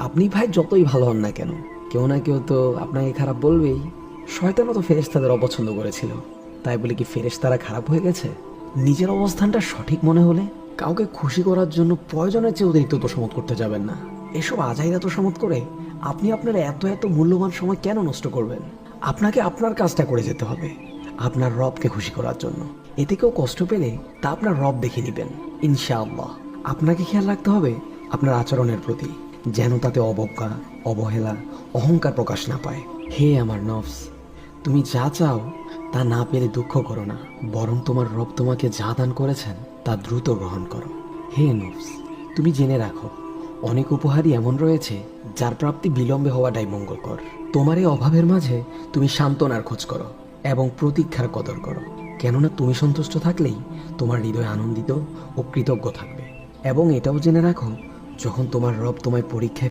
আপনি ভাই যতই ভালো হন না কেন, কেউ না কেউ তো আপনাকে খারাপ বলবেই। শয়তানও তো ফেরেশতাদের অপছন্দ করেছিল, তাই বলে কি ফেরেশতারা খারাপ হয়ে গেছে? নিজের অবস্থানটা সঠিক মনে হলে কাউকে খুশি করার জন্য প্রয়োজনের চেয়ে অতিরিক্ত তোষামত করতে যাবেন না। এসব আজাইরা তোষামত করে আপনি আপনার এত এত মূল্যবান সময় কেন নষ্ট করবেন? আপনাকে আপনার কাজটা করে যেতে হবে, আপনার রবকে খুশি করার জন্য। এতে কেউ কষ্ট পেলে তা আপনার রব দেখে নেবেন ইনশাআল্লাহ। আপনাকে খেয়াল রাখতে হবে আপনার আচরণের প্রতি, যেন তাতে অবজ্ঞা, অবহেলা, অহংকার প্রকাশ না পায়। হে আমার নফস, তুমি যা চাও তা না পেলে দুঃখ করো না, বরং তোমার রব তোমাকে যা দান করেছেন তা দ্রুত গ্রহণ করো। হে নফস, তুমি জেনে রাখো অনেক উপহারই এমন রয়েছে যার প্রাপ্তি বিলম্বে হওয়াটাই মঙ্গলকর। তোমার এই অভাবের মাঝে তুমি সান্ত্বনার খোঁজ করো এবং প্রতীক্ষার কদর করো, কেননা তুমি সন্তুষ্ট থাকলেই তোমার হৃদয় আনন্দিত ও কৃতজ্ঞ থাকবে। এবং এটাও জেনে রাখো, যখন তোমার রব তোমায় পরীক্ষায়